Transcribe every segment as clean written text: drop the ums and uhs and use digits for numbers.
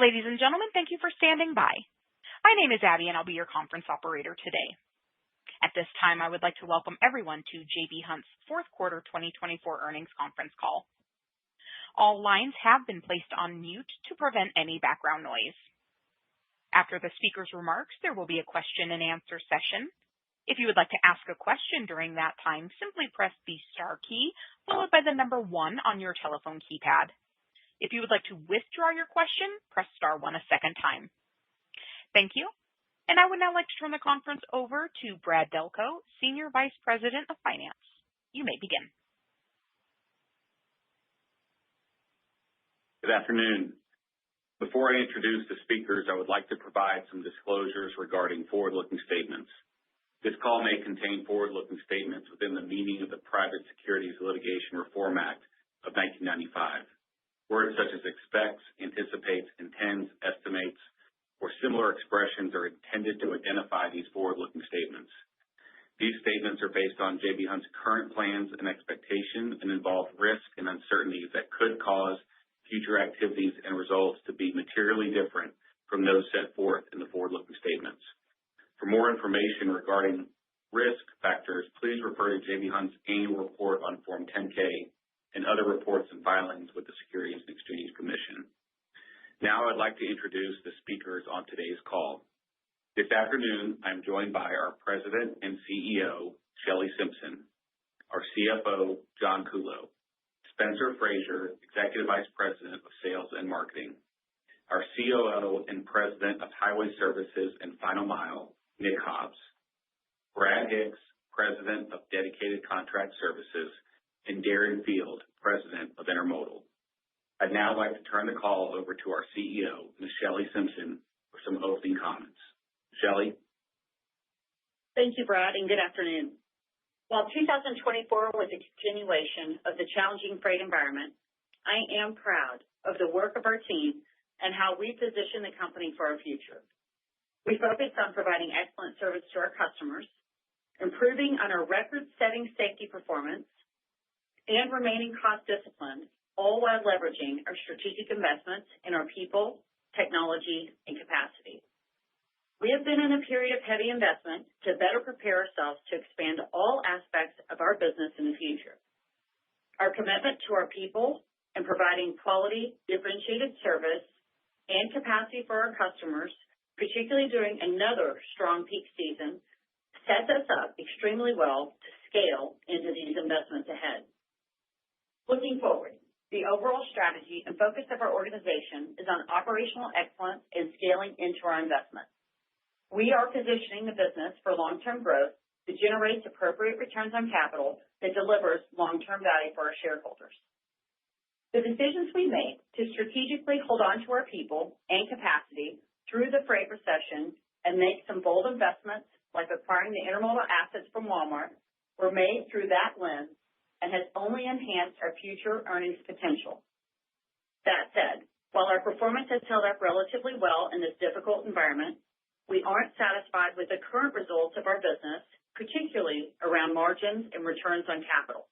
Ladies and gentlemen, thank you for standing by. My name is Abby, and I'll be your conference operator today. At this time, I would like to welcome everyone to J.B. Hunt's fourth quarter 2024 earnings conference call. All lines have been placed on mute to prevent any background noise. After the speaker's remarks, there will be a question-and-answer session. If you would like to ask a question during that time, simply press the star key followed by the number 1 on your telephone keypad. If you would like to withdraw your question, press star 1 a second time. Thank you. And I would now like to turn the conference over to Brad Delco, Senior Vice President of Finance. You may begin. Good afternoon. Before I introduce the speakers, I would like to provide some disclosures regarding forward-looking statements. This call may contain forward-looking statements within the meaning of the Private Securities Litigation Reform Act of 1995. Words such as expects, anticipates, intends, estimates, or similar expressions are intended to identify these forward-looking statements. These statements are based on J.B. Hunt's current plans and expectations and involve risk and uncertainties that could cause future activities and results to be materially different from those set forth in the forward-looking statements. For more information regarding risk factors, please refer to J.B. Hunt's annual report on Form 10-K and other reports and filings with the Securities and Exchange Commission. Now I'd like to introduce the speakers on today's call. This afternoon, I'm joined by our President and CEO, Shelley Simpson, our CFO, John Kuhlow, Spencer Frazier, Executive Vice President of Sales and Marketing, our COO and President of Highway Services and Final Mile, Nick Hobbs, Brad Hicks, President of Dedicated Contract Services, and Darren Field, President of Intermodal. I'd now like to turn the call over to our CEO, Ms. Shelley Simpson, for some opening comments. Shelley? Thank you, Brad, and good afternoon. While 2024 was a continuation of the challenging freight environment, I am proud of the work of our team and how we position the company for our future. We focused on providing excellent service to our customers, improving on our record-setting safety performance, and remaining cost-disciplined, all while leveraging our strategic investments in our people, technology, and capacity. We have been in a period of heavy investment to better prepare ourselves to expand all aspects of our business in the future. Our commitment to our people and providing quality, differentiated service and capacity for our customers, particularly during another strong peak season, sets us up extremely well to scale into these investments ahead. Looking forward, the overall strategy and focus of our organization is on operational excellence and scaling into our investments. We are positioning the business for long-term growth that generates appropriate returns on capital that delivers long-term value for our shareholders. The decisions we make to strategically hold on to our people and capacity through the freight recession and make some bold investments like acquiring the intermodal assets from Walmart were made through that lens and has only enhanced our future earnings potential. That said, while our performance has held up relatively well in this difficult environment, we aren't satisfied with the current results of our business, particularly around margins and returns on capital.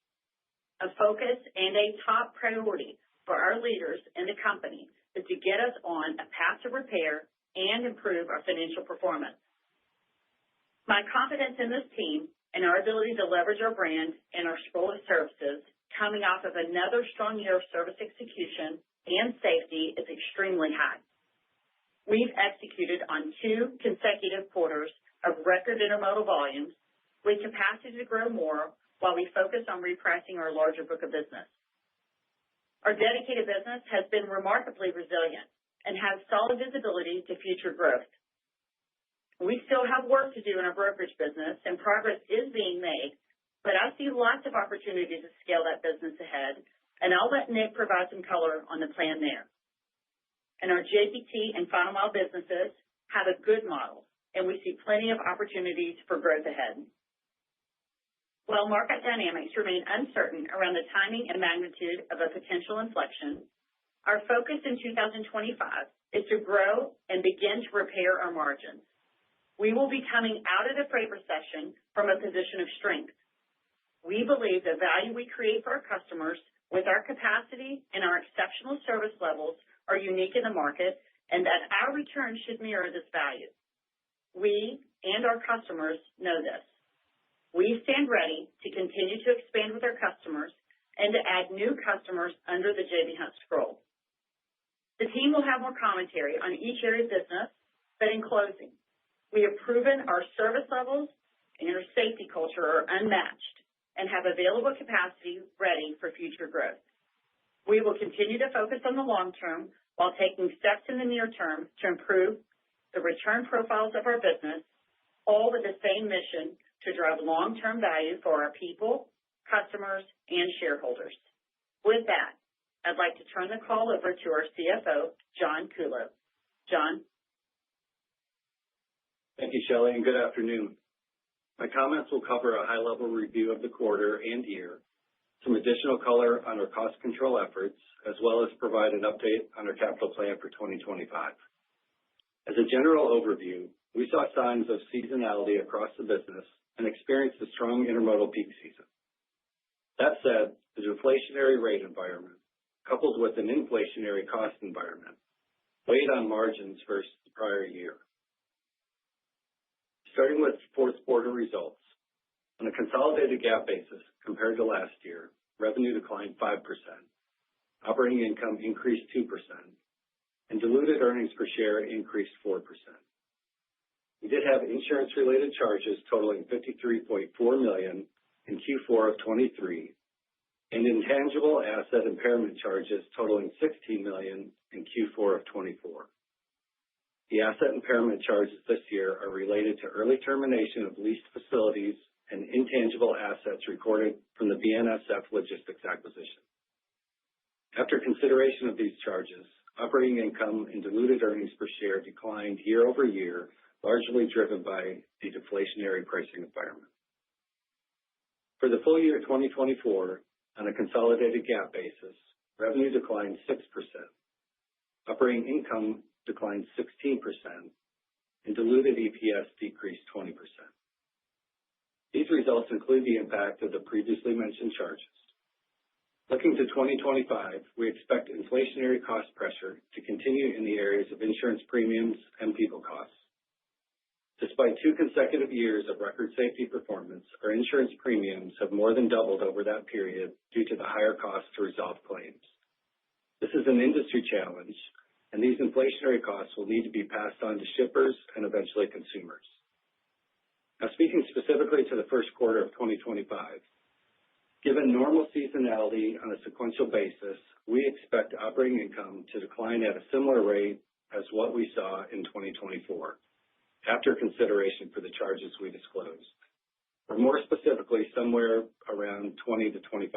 A focus and a top priority for our leaders in the company is to get us on a path to repair and improve our financial performance. My confidence in this team and our ability to leverage our brand and our scroll of services coming off of another strong year of service execution and safety is extremely high. We've executed on 2 consecutive quarters of record intermodal volumes with capacity to grow more while we focus on repricing our larger book of business. Our dedicated business has been remarkably resilient and has solid visibility to future growth. We still have work to do in our brokerage business, and progress is being made, but I see lots of opportunity to scale that business ahead, and I'll let Nick provide some color on the plan there. And our JBHT and Final Mile businesses have a good model, and we see plenty of opportunities for growth ahead. While market dynamics remain uncertain around the timing and magnitude of a potential inflection, our focus in 2025 is to grow and begin to repair our margins. We will be coming out of the freight recession from a position of strength. We believe the value we create for our customers with our capacity and our exceptional service levels are unique in the market and that our return should mirror this value. We and our customers know this. We stand ready to continue to expand with our customers and to add new customers under the J.B. Hunt scroll. The team will have more commentary on each area of business, but in closing, we have proven our service levels and our safety culture are unmatched and have available capacity ready for future growth. We will continue to focus on the long term while taking steps in the near term to improve the return profiles of our business, all with the same mission to drive long-term value for our people, customers, and shareholders. With that, I'd like to turn the call over to our CFO, John Kuhlow. John? Thank you, Shelley, and good afternoon. My comments will cover a high-level review of the quarter and year, some additional color on our cost control efforts, as well as provide an update on our capital plan for 2025. As a general overview, we saw signs of seasonality across the business and experienced a strong intermodal peak season. That said, the deflationary rate environment, coupled with an inflationary cost environment, weighed on margins versus the prior year. Starting with fourth quarter results, on a consolidated GAAP basis compared to last year, revenue declined 5%, operating income increased 2%, and diluted earnings per share increased 4%. We did have insurance-related charges totaling $53.4 million in Q4 of 23, and intangible asset impairment charges totaling $16 million in Q4 of 24. The asset impairment charges this year are related to early termination of leased facilities and intangible assets recorded from the BNSF Logistics acquisition. After consideration of these charges, operating income and diluted earnings per share declined year over year, largely driven by the deflationary pricing environment. For the full year 2024, on a consolidated GAAP basis, revenue declined 6%, operating income declined 16%, and diluted EPS decreased 20%. These results include the impact of the previously mentioned charges. Looking to 2025, we expect inflationary cost pressure to continue in the areas of insurance premiums and people costs. Despite 2 consecutive years of record safety performance, our insurance premiums have more than doubled over that period due to the higher cost to resolve claims. This is an industry challenge, and these inflationary costs will need to be passed on to shippers and eventually consumers. Now, speaking specifically to the first quarter of 2025, given normal seasonality on a sequential basis, we expect operating income to decline at a similar rate as what we saw in 2024, after consideration for the charges we disclosed, or more specifically, somewhere around 20 to 25%.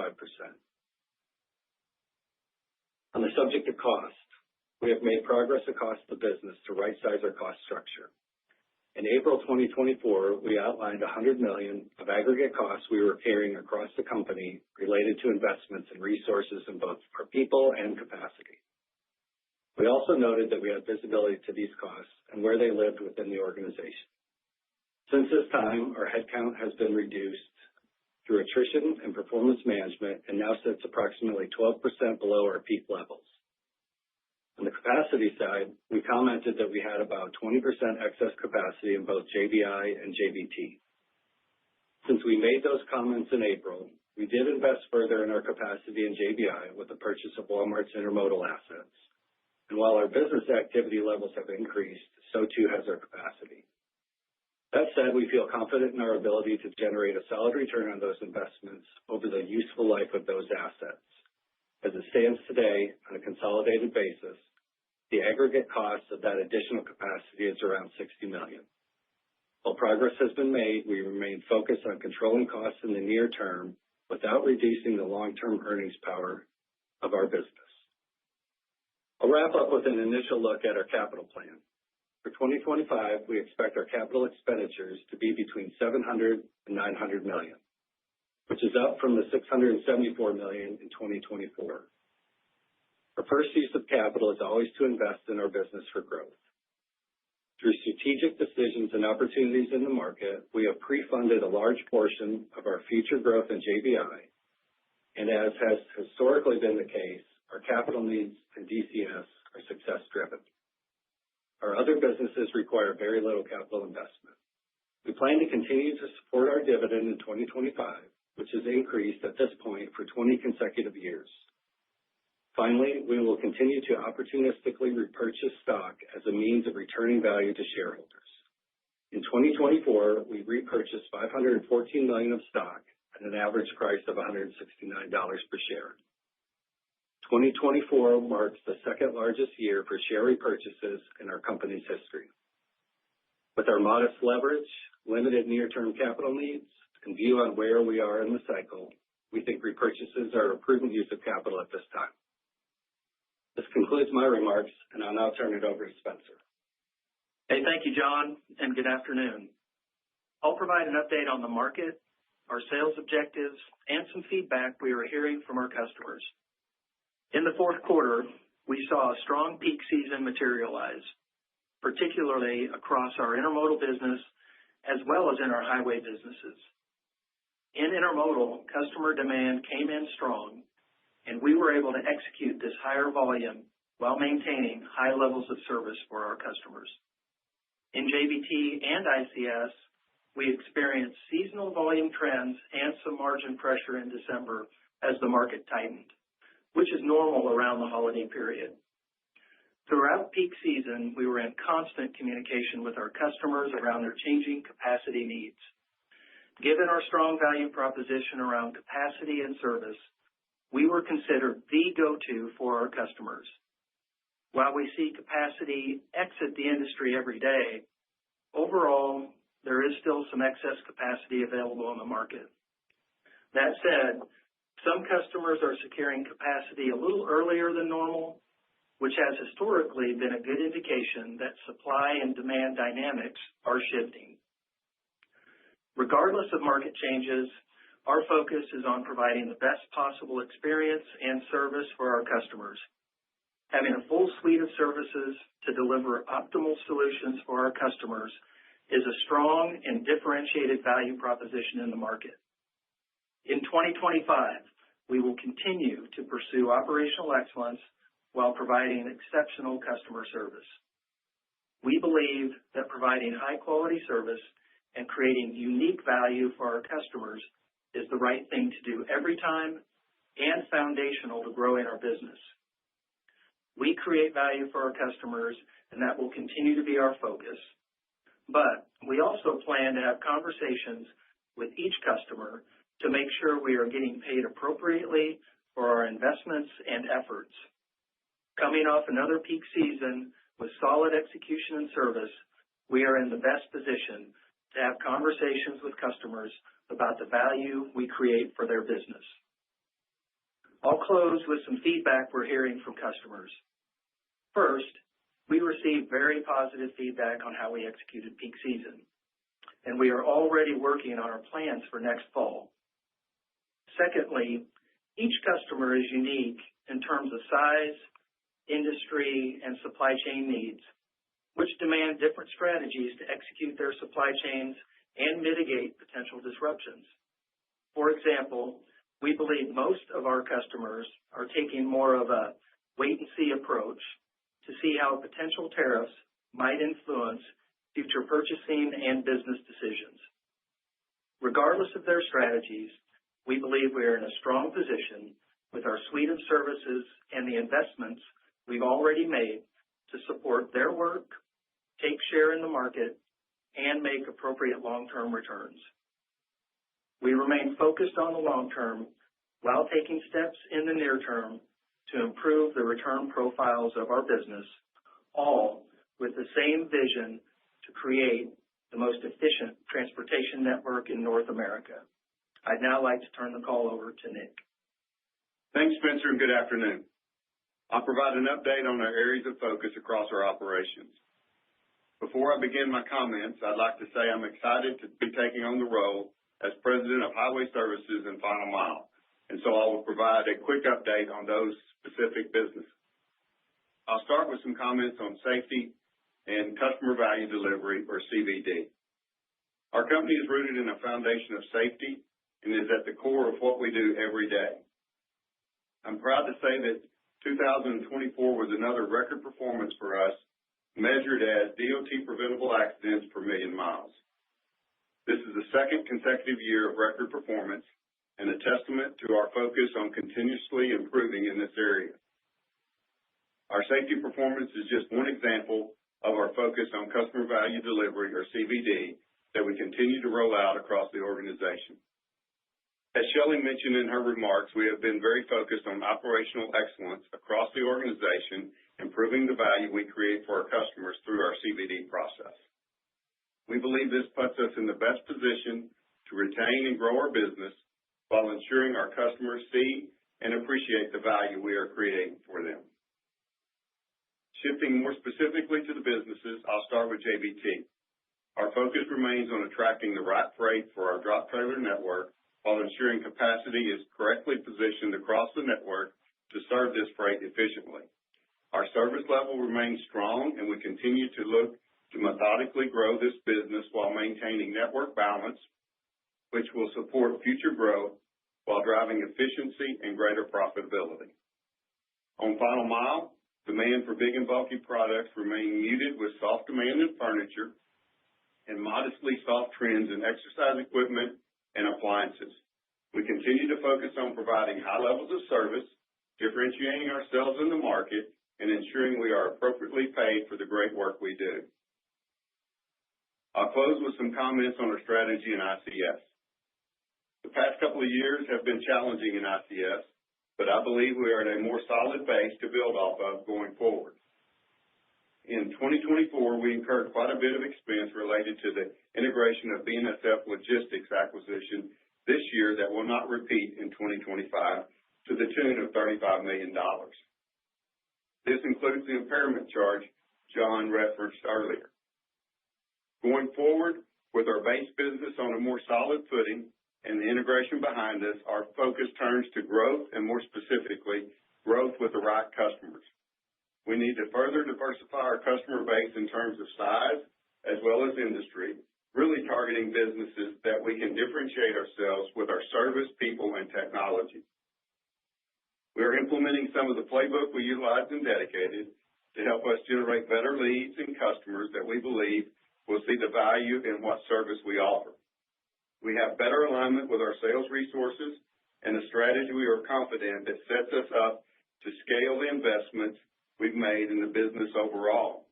On the subject of cost, we have made progress across the business to right-size our cost structure. In April 2024, we outlined $100 million of aggregate costs we were carrying across the company related to investments and resources in both our people and capacity. We also noted that we had visibility to these costs and where they lived within the organization. Since this time, our headcount has been reduced through attrition and performance management and now sits approximately 12% below our peak levels. On the capacity side, we commented that we had about 20% excess capacity in both JBI and JBT. Since we made those comments in April, we did invest further in our capacity in JBI with the purchase of Walmart's intermodal assets. And while our business activity levels have increased, so too has our capacity. That said, we feel confident in our ability to generate a solid return on those investments over the useful life of those assets. As it stands today, on a consolidated basis, the aggregate cost of that additional capacity is around $60 million. While progress has been made, we remain focused on controlling costs in the near term without reducing the long-term earnings power of our business. I'll wrap up with an initial look at our capital plan. For 2025, we expect our capital expenditures to be between $700 and $900 million, which is up from the $674 million in 2024. Our first use of capital is always to invest in our business for growth. Through strategic decisions and opportunities in the market, we have pre-funded a large portion of our future growth in JBI, and as has historically been the case, our capital needs in DCS are success-driven. other businesses require very little capital investment. We plan to continue to support our dividend in 2025, which has increased at this point for 20 consecutive years. Finally, we will continue to opportunistically repurchase stock as a means of returning value to shareholders. In 2024, we repurchased $514 million of stock at an average price of $169 per share. 2024 marks the second largest year for share repurchases in our company's history. With our modest leverage, limited near-term capital needs, and view on where we are in the cycle, we think repurchases are a prudent use of capital at this time. This concludes my remarks, and I'll now turn it over to Spencer. Hey, thank you, John, and good afternoon. I'll provide an update on the market, our sales objectives, and some feedback we are hearing from our customers. In the fourth quarter, we saw a strong peak season materialize, particularly across our intermodal business as well as in our highway businesses. In intermodal, customer demand came in strong, and we were able to execute this higher volume while maintaining high levels of service for our customers. In JBT and ICS, we experienced seasonal volume trends and some margin pressure in December as the market tightened, which is normal around the holiday period. Throughout peak season, we were in constant communication with our customers around their changing capacity needs. Given our strong value proposition around capacity and service, we were considered the go-to for our customers. While we see capacity exit the industry every day, overall, there is still some excess capacity available on the market. That said, some customers are securing capacity a little earlier than normal, which has historically been a good indication that supply and demand dynamics are shifting. Regardless of market changes, our focus is on providing the best possible experience and service for our customers. Having a full suite of services to deliver optimal solutions for our customers is a strong and differentiated value proposition in the market. In 2025, we will continue to pursue operational excellence while providing exceptional customer service. We believe that providing high-quality service and creating unique value for our customers is the right thing to do every time and foundational to growing our business. We create value for our customers, and that will continue to be our focus. But we also plan to have conversations with each customer to make sure we are getting paid appropriately for our investments and efforts. Coming off another peak season with solid execution and service, we are in the best position to have conversations with customers about the value we create for their business. I'll close with some feedback we're hearing from customers. First, we received very positive feedback on how we executed peak season, and we are already working on our plans for next fall. Secondly, each customer is unique in terms of size, industry, and supply chain needs, which demand different strategies to execute their supply chains and mitigate potential disruptions. For example, we believe most of our customers are taking more of a wait-and-see approach to see how potential tariffs might influence future purchasing and business decisions. Regardless of their strategies, we believe we are in a strong position with our suite of services and the investments we've already made to support their work, take share in the market, and make appropriate long-term returns. We remain focused on the long term while taking steps in the near term to improve the return profiles of our business, all with the same vision to create the most efficient transportation network in North America. I'd now like to turn the call over to Nick. Thanks, Spencer, and good afternoon. I'll provide an update on our areas of focus across our operations. Before I begin my comments, I'd like to say I'm excited to be taking on the role as President of Highway Services and Final Mile, and so I will provide a quick update on those specific businesses. I'll start with some comments on safety and customer value delivery, or CVD. Our company is rooted in a foundation of safety and is at the core of what we do every day. I'm proud to say that 2024 was another record performance for us, measured as DOT preventable accidents per million miles. This is the second consecutive year of record performance and a testament to our focus on continuously improving in this area. Our safety performance is just one example of our focus on customer value delivery, or CVD, that we continue to roll out across the organization. As Shelley mentioned in her remarks, we have been very focused on operational excellence across the organization, improving the value we create for our customers through our CVD process. We believe this puts us in the best position to retain and grow our business while ensuring our customers see and appreciate the value we are creating for them. Shifting more specifically to the businesses, I'll start with JBT. Our focus remains on attracting the right freight for our drop trailer network while ensuring capacity is correctly positioned across the network to serve this freight efficiently. Our service level remains strong, and we continue to look to methodically grow this business while maintaining network balance, which will support future growth while driving efficiency and greater profitability. On final mile, demand for big and bulky products remain muted with soft demand in furniture and modestly soft trends in exercise equipment and appliances. We continue to focus on providing high levels of service, differentiating ourselves in the market, and ensuring we are appropriately paid for the great work we do. I'll close with some comments on our strategy in ICS. The past couple of years have been challenging in ICS, but I believe we are at a more solid base to build off of going forward. In 2024, we incurred quite a bit of expense related to the integration of BNSF Logistics acquisition this year that will not repeat in 2025 to the tune of $35 million. This includes the impairment charge John referenced earlier. Going forward, with our base business on a more solid footing and the integration behind us, our focus turns to growth and, more specifically, growth with the right customers. We need to further diversify our customer base in terms of size as well as industry, really targeting businesses that we can differentiate ourselves with our service, people, and technology. We are implementing some of the playbook we utilized in Dedicated to help us generate better leads and customers that we believe will see the value in what service we offer. We have better alignment with our sales resources and a strategy we are confident that sets us up to scale the investments we've made in the business overall.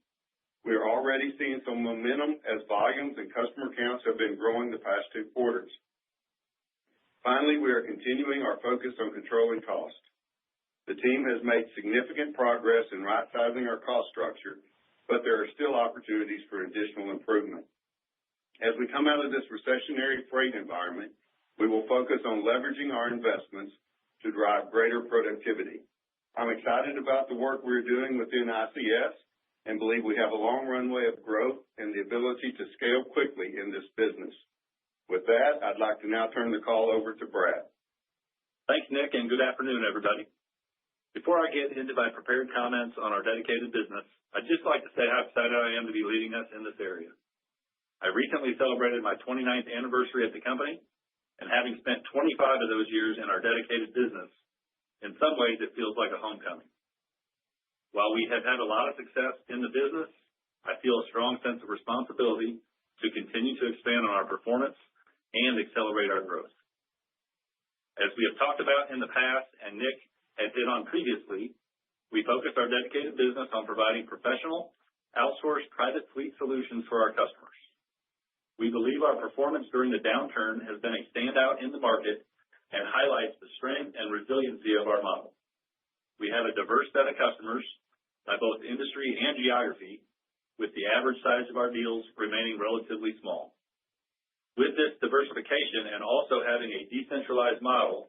We are already seeing some momentum as volumes and customer counts have been growing the past 2 quarters. Finally, we are continuing our focus on controlling cost. The team has made significant progress in right-sizing our cost structure, but there are still opportunities for additional improvement. As we come out of this recessionary freight environment, we will focus on leveraging our investments to drive greater productivity. I'm excited about the work we're doing within ICS and believe we have a long runway of growth and the ability to scale quickly in this business. With that, I'd like to now turn the call over to Brad. Thanks, Nick, and good afternoon, everybody. Before I get into my prepared comments on our dedicated business, I'd just like to say how excited I am to be leading us in this area. I recently celebrated my 29th anniversary at the company, and having spent 25 of those years in our dedicated business, in some ways it feels like a homecoming. While we have had a lot of success in the business, I feel a strong sense of responsibility to continue to expand on our performance and accelerate our growth. As we have talked about in the past, and Nick had hit on previously, we focus our dedicated business on providing professional, outsourced private fleet solutions for our customers. We believe our performance during the downturn has been a standout in the market and highlights the strength and resiliency of our model. We have a diverse set of customers by both industry and geography, with the average size of our deals remaining relatively small. With this diversification and also having a decentralized model,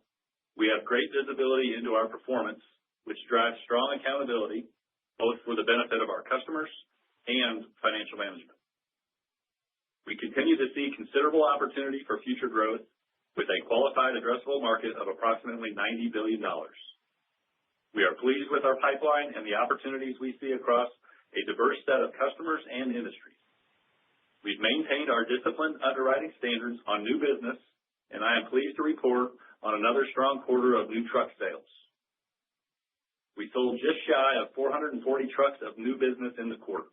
we have great visibility into our performance, which drives strong accountability, both for the benefit of our customers and financial management. We continue to see considerable opportunity for future growth with a qualified addressable market of approximately $90 billion. We are pleased with our pipeline and the opportunities we see across a diverse set of customers and industries. We've maintained our disciplined underwriting standards on new business, and I am pleased to report on another strong quarter of new truck sales. We sold just shy of 440 trucks of new business in the quarter.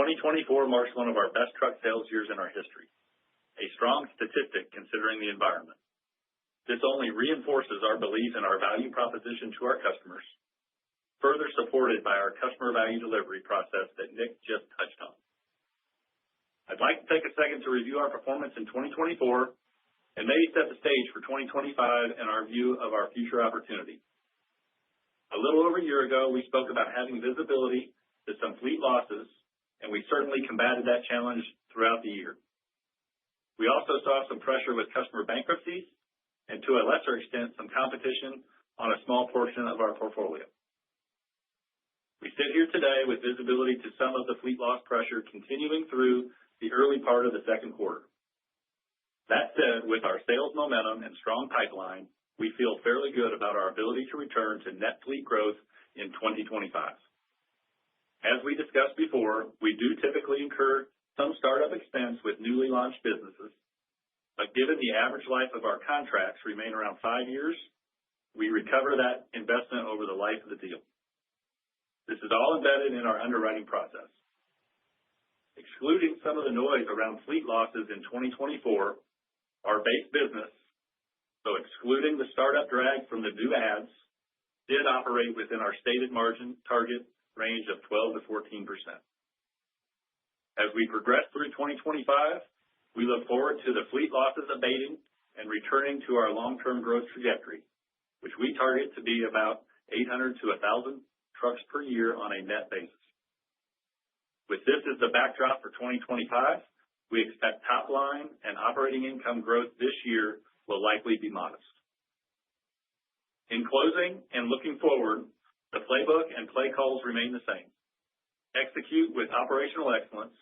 2024 marks one of our best truck sales years in our history, a strong statistic considering the environment. This only reinforces our belief in our value proposition to our customers, further supported by our customer value delivery process that Nick just touched on. I'd like to take a second to review our performance in 2024 and maybe set the stage for 2025 and our view of our future opportunity. A little over a year ago, we spoke about having visibility to some fleet losses, and we certainly combated that challenge throughout the year. We also saw some pressure with customer bankruptcies and, to a lesser extent, some competition on a small portion of our portfolio. We sit here today with visibility to some of the fleet loss pressure continuing through the early part of the second quarter. That said, with our sales momentum and strong pipeline, we feel fairly good about our ability to return to net fleet growth in 2025. As we discussed before, we do typically incur some startup expense with newly launched businesses, but given the average life of our contracts remain around 5 years, we recover that investment over the life of the deal. This is all embedded in our underwriting process. Excluding some of the noise around fleet losses in 2024, our base business, so excluding the startup drag from the new ads, did operate within our stated margin target range of 12 to 14%. As we progress through 2025, we look forward to the fleet losses abating and returning to our long-term growth trajectory, which we target to be about 800 to 1,000 trucks per year on a net basis. With this as the backdrop for 2025, we expect top line and operating income growth this year will likely be modest. In closing and looking forward, the playbook and play calls remain the same. Execute with operational excellence,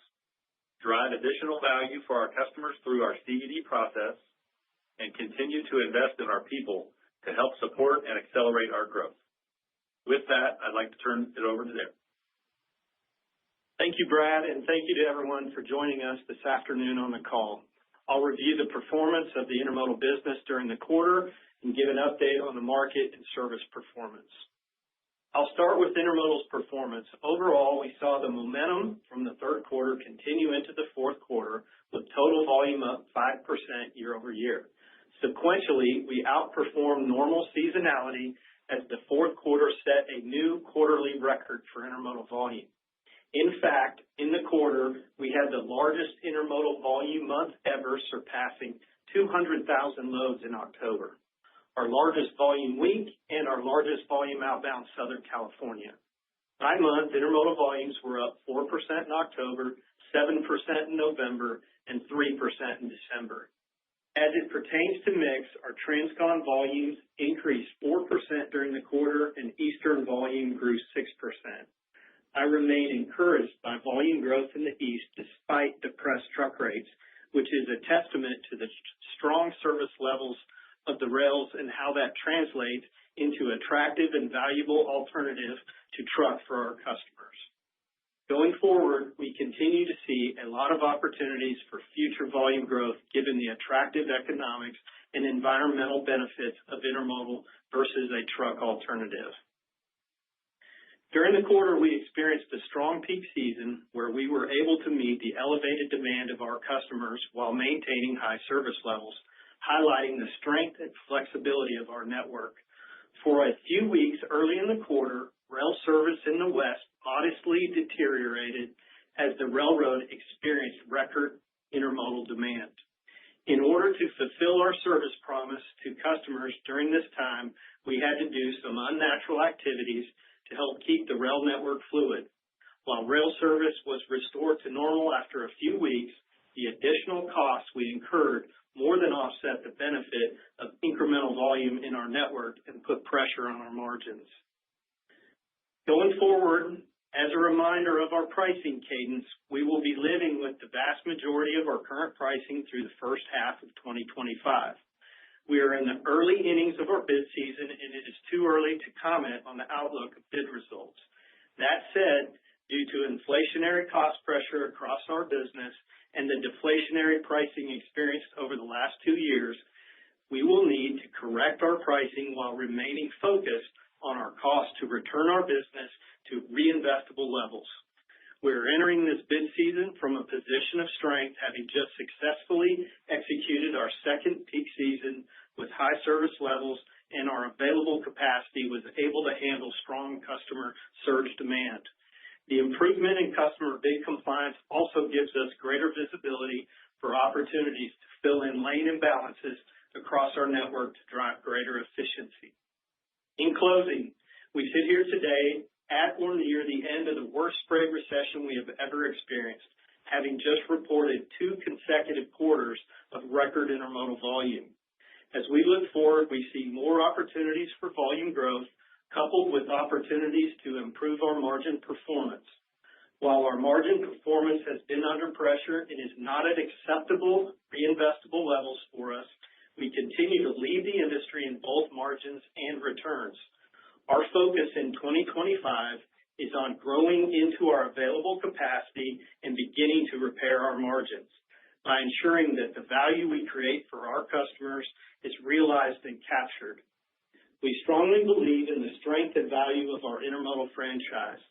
drive additional value for our customers through our CVD process, and continue to invest in our people to help support and accelerate our growth. With that, I'd like to turn it over to Derek. Thank you, Brad, and thank you to everyone for joining us this afternoon on the call. I'll review the performance of the intermodal business during the quarter and give an update on the market and service performance. I'll start with intermodal's performance. Overall, we saw the momentum from the third quarter continue into the fourth quarter, with total volume up 5% year over year. Sequentially, we outperformed normal seasonality as the fourth quarter set a new quarterly record for intermodal volume. In fact, in the quarter, we had the largest intermodal volume month ever, surpassing 200,000 loads in October, our largest volume week and our largest volume outbound Southern California. By month, intermodal volumes were up 4% in October, 7% in November, and 3% in December. As it pertains to mix, our Transcon volumes increased 4% during the quarter, and Eastern volume grew 6%. I remain encouraged by volume growth in the East despite depressed truck rates, which is a testament to the strong service levels of the rails and how that translates into attractive and valuable alternative to truck for our customers. Going forward, we continue to see a lot of opportunities for future volume growth given the attractive economics and environmental benefits of intermodal versus a truck alternative. During the quarter, we experienced a strong peak season where we were able to meet the elevated demand of our customers while maintaining high service levels, highlighting the strength and flexibility of our network. For a few weeks early in the quarter, rail service in the West modestly deteriorated as the railroad experienced record intermodal demand. In order to fulfill our service promise to customers during this time, we had to do some unnatural activities to help keep the rail network fluid. While rail service was restored to normal after a few weeks, the additional costs we incurred more than offset the benefit of incremental volume in our network and put pressure on our margins. Going forward, as a reminder of our pricing cadence, we will be living with the vast majority of our current pricing through the first half of 2025. We are in the early innings of our bid season, and it is too early to comment on the outlook of bid results. That said, due to inflationary cost pressure across our business and the deflationary pricing experienced over the last 2 years, we will need to correct our pricing while remaining focused on our cost to return our business to reinvestable levels. We're entering this bid season from a position of strength, having just successfully executed our second peak season with high service levels, and our available capacity was able to handle strong customer surge demand. The improvement in customer bid compliance also gives us greater visibility for opportunities to fill in lane imbalances across our network to drive greater efficiency. In closing, we sit here today at or near the end of the worst freight recession we have ever experienced, having just reported 2 consecutive quarters of record intermodal volume. As we look forward, we see more opportunities for volume growth, coupled with opportunities to improve our margin performance. While our margin performance has been under pressure and is not at acceptable reinvestable levels for us, we continue to lead the industry in both margins and returns. Our focus in 2025 is on growing into our available capacity and beginning to repair our margins by ensuring that the value we create for our customers is realized and captured. We strongly believe in the strength and value of our intermodal franchise.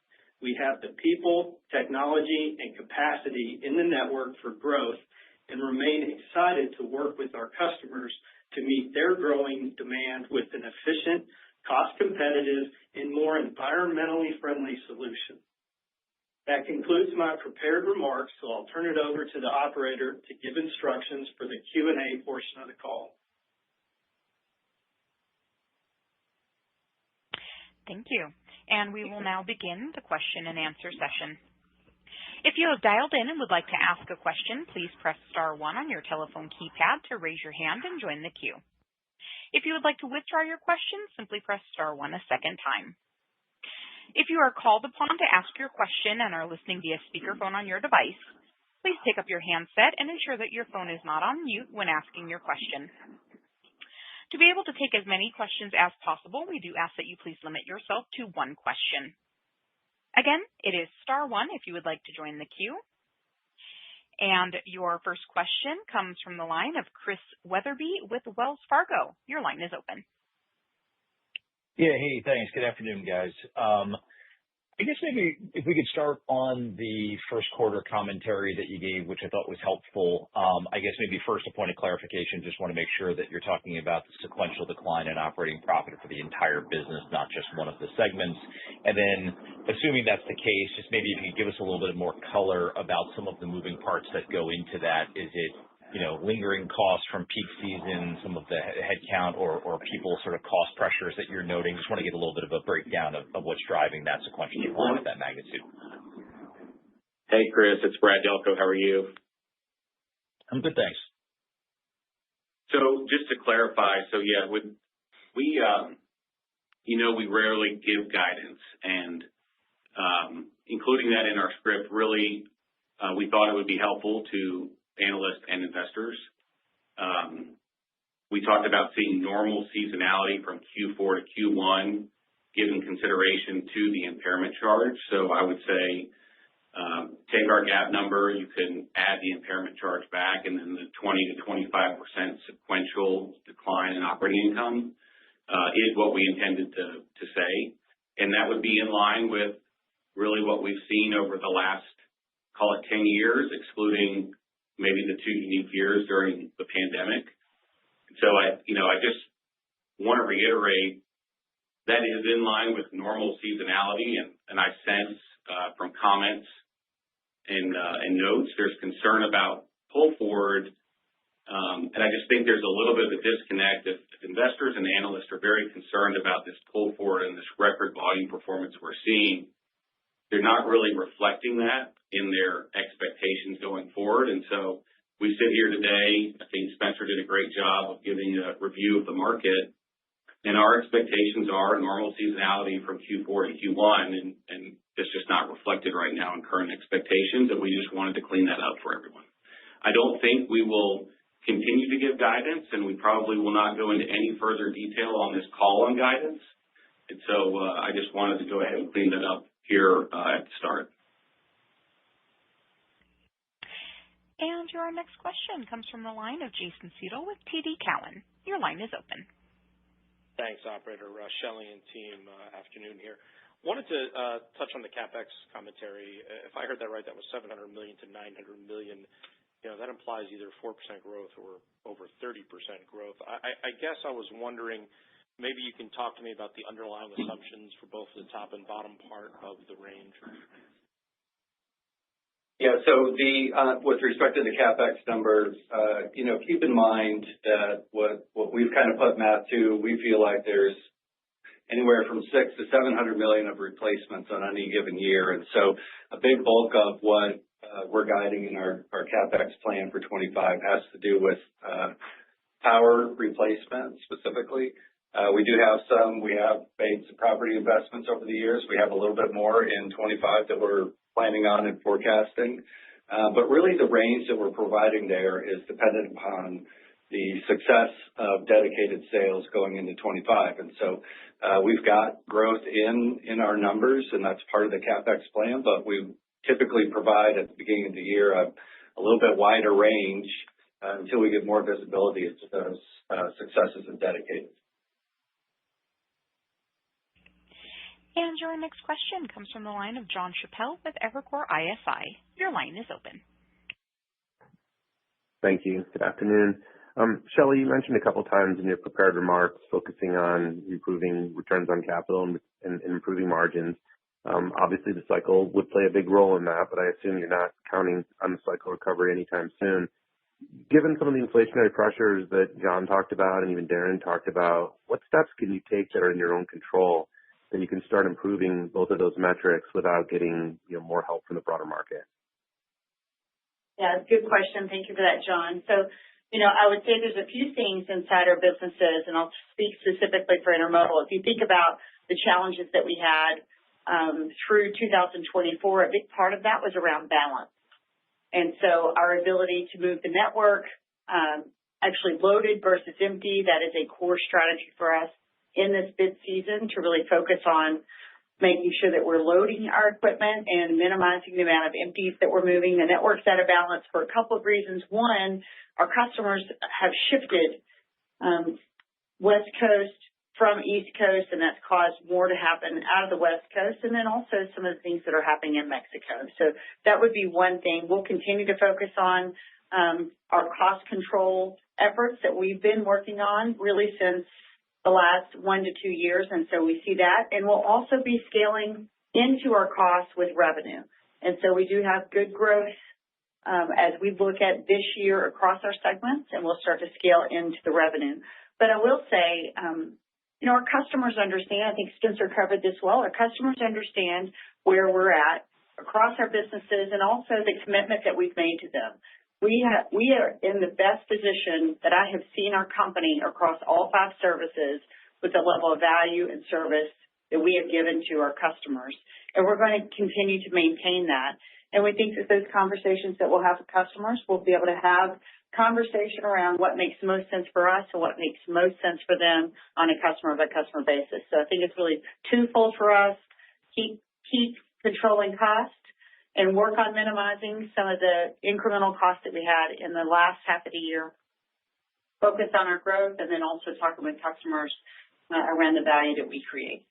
We have the people, technology, and capacity in the network for growth and remain excited to work with our customers to meet their growing demand with an efficient, cost-competitive, and more environmentally friendly solution. That concludes my prepared remarks, so I'll turn it over to the operator to give instructions for the Q&A portion of the call. Thank you. And we will now begin the question and answer session. If you have dialed in and would like to ask a question, please press star 1 on your telephone keypad to raise your hand and join the queue. If you would like to withdraw your question, simply press star 1 a second time. If you are called upon to ask your question and are listening via speakerphone on your device, please pick up your handset and ensure that your phone is not on mute when asking your question. To be able to take as many questions as possible, we do ask that you please limit yourself to 1 question. Again, it is star 1 if you would like to join the queue. And your first question comes from the line of Chris Wetherbee with Wells Fargo. Your line is open. Yeah, hey, thanks. Good afternoon, guys. I guess maybe if we could start on the first quarter commentary that you gave, which I thought was helpful. I guess maybe first a point of clarification, just want to make sure that you're talking about the sequential decline in operating profit for the entire business, not just one of the segments. And then assuming that's the case, just maybe if you could give us a little bit more color about some of the moving parts that go into that. Is it, lingering costs from peak season, some of the headcount or people sort of cost pressures that you're noting? Just want to get a little bit of a breakdown of what's driving that sequential decline at that magnitude. Hey, Chris, it's Brad Delco. How are you? I'm good, thanks. So just to clarify, we rarely give guidance, and including that in our script, really, we thought it would be helpful to analysts and investors. We talked about seeing normal seasonality from Q4 to Q1, given consideration to the impairment charge. So I would say take our GAAP number, you can add the impairment charge back, and then the 20 to 25% sequential decline in operating income is what we intended to say. And that would be in line with really what we've seen over the last, call it 10 years, excluding maybe the 2 unique years during the pandemic. So I just want to reiterate that is in line with normal seasonality, and I sense from comments and notes there's concern about pull forward, and I just think there's a little bit of a disconnect. If investors and analysts are very concerned about this pull forward and this record volume performance we're seeing, they're not really reflecting that in their expectations going forward. And so we sit here today. I think Spencer did a great job of giving a review of the market. And our expectations are normal seasonality from Q4 to Q1, and it's just not reflected right now in current expectations. And we just wanted to clean that up for everyone. I don't think we will continue to give guidance, and we probably will not go into any further detail on this call on guidance. And so I just wanted to go ahead and clean that up here at the start. And your next question comes from the line of Jason Seidl with TD Cowen. Your line is open. Thanks, operator. Shelley and team, afternoon here. Wanted to touch on the CapEx commentary. If I heard that right, that was $700 million to $900 million. That implies either 4% growth or over 30% growth. I guess I was wondering, maybe you can talk to me about the underlying assumptions for both the top and bottom part of the range. Yeah. So with respect to the CapEx numbers, keep in mind that what we've kind of put math to, we feel like there's anywhere from $600 to $700 million of replacements on any given year. And so a big bulk of what we're guiding in our CapEx plan for 25 has to do with power replacement specifically. We have made some property investments over the years. We have a little bit more in 25 that we're planning on and forecasting. But really the range that we're providing there is dependent upon the success of dedicated sales going into 25. And so we've got growth in our numbers, and that's part of the CapEx plan, but we typically provide at the beginning of the year a little bit wider range until we get more visibility into those successes in dedicated. And your next question comes from the line of John Chappell with Evercore ISI. Your line is open. Thank you. Good afternoon. Shelley, you mentioned a couple of times in your prepared remarks focusing on improving returns on capital and improving margins. Obviously, the cycle would play a big role in that, but I assume you're not counting on the cycle recovery anytime soon. Given some of the inflationary pressures that John talked about and even Darren talked about, what steps can you take that are in your own control that you can start improving both of those metrics without getting more help from the broader market? Yeah, good question. Thank you for that, John. So, I would say there's a few things inside our businesses, and I'll speak specifically for intermodal. If you think about the challenges that we had through 2024, a big part of that was around balance. And so our ability to move the network, actually loaded versus empty, that is a core strategy for us in this bid season to really focus on making sure that we're loading our equipment and minimizing the amount of empties that we're moving. The network's out of balance for a couple of reasons. One, our customers have shifted West Coast from East Coast, and that's caused more to happen out of the West Coast, and then also some of the things that are happening in Mexico. So that would be one thing. We'll continue to focus on our cost control efforts that we've been working on really since the last 1 to 2 years, and so we see that. And we'll also be scaling into our costs with revenue. And so we do have good growth as we look at this year across our segments, and we'll start to scale into the revenue. But I will say, our customers understand, I think Spencer covered this well, our customers understand where we're at across our businesses and also the commitment that we've made to them. We are in the best position that I have seen our company across all 5 services with the level of value and service that we have given to our customers. And we're going to continue to maintain that. And we think that those conversations that we'll have with customers, we'll be able to have conversation around what makes most sense for us and what makes most sense for them on a customer-by-customer basis. So I think it's really twofold for us. Keep controlling cost and work on minimizing some of the incremental costs that we had in the last half of the year. Focus on our growth and then also talking with customers around the value that we create.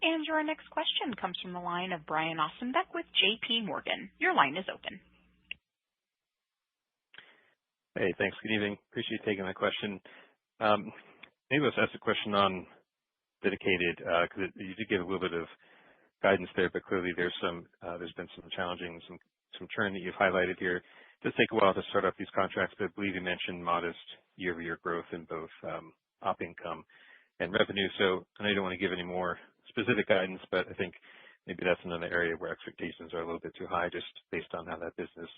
And your next question comes from the line of Brian Ossenbeck with JP Morgan. Your line is open. Hey, thanks. Good evening. Appreciate you taking my question. Maybe let's ask a question on dedicated, because you did give a little bit of guidance there, but clearly there's been some challenging, some churn that you've highlighted here. It does take a while to start up these contracts, but I believe you mentioned modest year-over-year growth in both op income and revenue. So I know you don't want to give any more specific guidance, but I think maybe that's another area where expectations are a little bit too high just based on how that business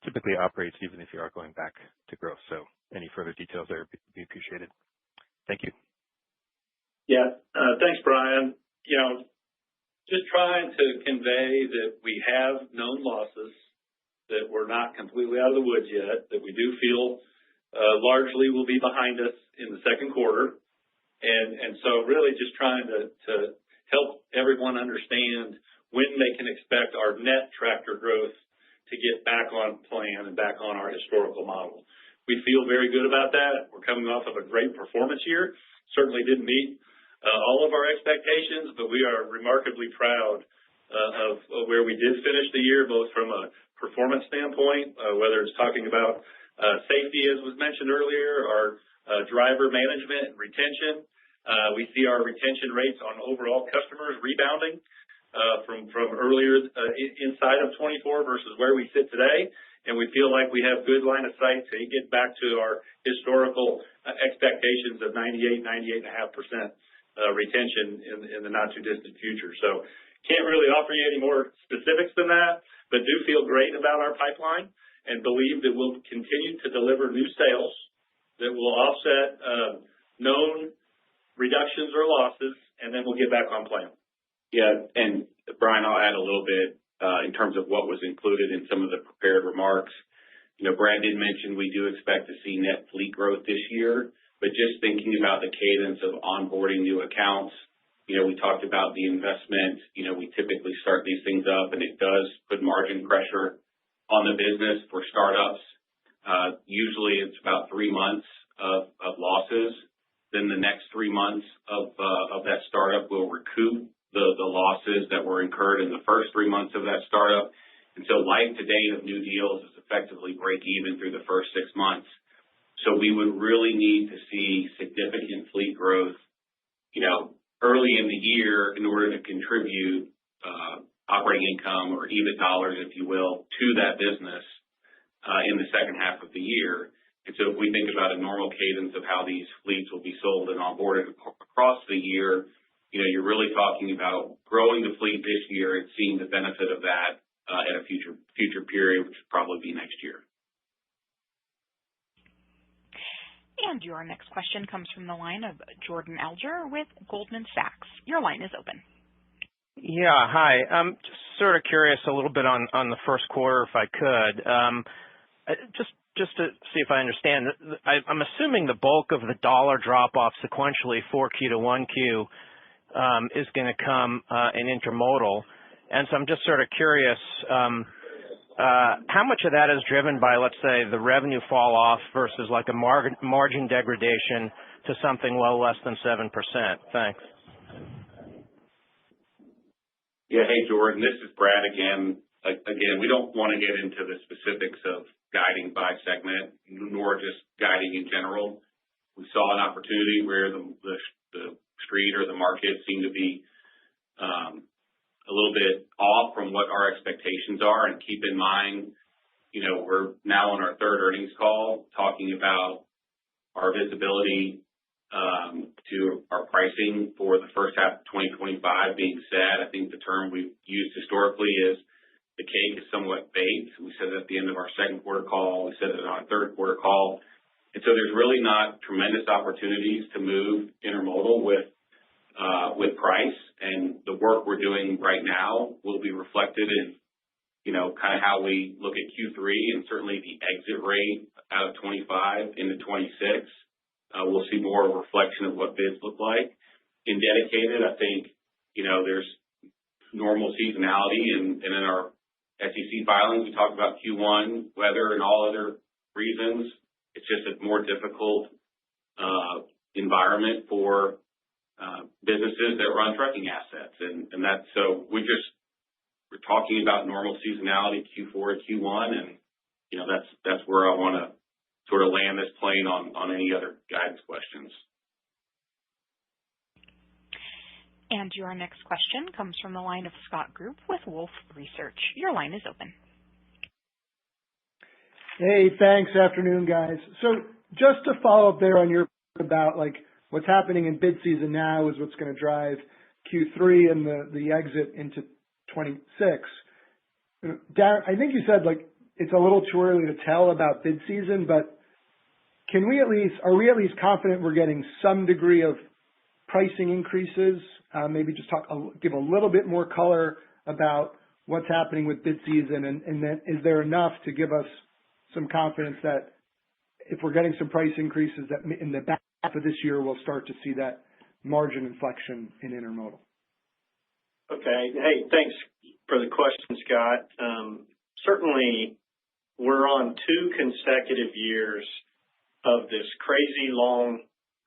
typically operates, even if you are going back to growth. So any further details there would be appreciated. Thank you. Yeah. Thanks, Brian. Just trying to convey that we have known losses, that we're not completely out of the woods yet, that we do feel largely will be behind us in the second quarter. And so really just trying to help everyone understand when they can expect our net tractor growth to get back on plan and back on our historical model. We feel very good about that. We're coming off of a great performance year. Certainly didn't meet all of our expectations, but we are remarkably proud of where we did finish the year, both from a performance standpoint, whether it's talking about safety, as was mentioned earlier, our driver management and retention. We see our retention rates on overall customers rebounding from earlier inside of 24 versus where we sit today. And we feel like we have good line of sight to get back to our historical expectations of 98.5% retention in the not too distant future. So can't really offer you any more specifics than that, but do feel great about our pipeline and believe that we'll continue to deliver new sales that will offset known reductions or losses, and then we'll get back on plan. Yeah, and Brian, I'll add a little bit in terms of what was included in some of the prepared remarks. Brad did mention we do expect to see net fleet growth this year, but just thinking about the cadence of onboarding new accounts, we talked about the investment. We typically start these things up, and it does put margin pressure on the business for startups. Usually it's about 3 months of losses. Then the next 3 months of that startup will recoup the losses that were incurred in the first 3 months of that startup. And so life to date of new deals is effectively break even through the first 6 months. So we would really need to see significant fleet growth, early in the year in order to contribute operating income or EBIT dollars, if you will, to that business in the second half of the year. And so if we think about a normal cadence of how these fleets will be sold and onboarded across the year, you're really talking about growing the fleet this year and seeing the benefit of that at a future period, which would probably be next year. And your next question comes from the line of Jordan Alger with Goldman Sachs. Your line is open. Yeah, hi. Just sort of curious a little bit on the first quarter, if I could. Just to see if I understand, I'm assuming the bulk of the dollar drop-off sequentially 4Q to 1Q is going to come in intermodal. And so I'm just sort of curious, how much of that is driven by, let's say, the revenue fall off versus like a margin degradation to something well less than 7%? Thanks. Yeah, hey, Jordan, this is Brad again. Again, we don't want to get into the specifics of guiding by segment, nor just guiding in general. We saw an opportunity where the street or the market seemed to be a little bit off from what our expectations are. And keep in mind, we're now on our third earnings call talking about our visibility to our pricing for the first half of 2025 being set. I think the term we've used historically is the cake is somewhat baked. We said it at the end of our second quarter call. We said it on our third quarter call. And so there's really not tremendous opportunities to move intermodal with price. And the work we're doing right now will be reflected in, kind of how we look at Q3 and certainly the exit rate out of 25 into 26. We'll see more of a reflection of what bids look like. In dedicated, I think, there's normal seasonality and in our SEC filings, we talk about Q1, weather and all other reasons. It's just a more difficult environment for businesses that run trucking assets. And that's, so we're talking about normal seasonality Q4 to Q1. And, that's where I want to sort of land this plane on any other guidance questions. And your next question comes from the line of Scott Group with Wolfe Research. Your line is open. Hey, thanks. Afternoon, guys. So just to follow up there on your about like what's happening in bid season now is what's going to drive Q3 and the exit into 26. Darren, I think you said like it's a little too early to tell about bid season, but are we at least confident we're getting some degree of pricing increases? Maybe just give a little bit more color about what's happening with bid season, and then is there enough to give us some confidence that if we're getting some price increases that in the back half of this year we'll start to see that margin inflection in intermodal? Okay. Hey, thanks for the question, Scott. Certainly, we're on 2 consecutive years of this crazy long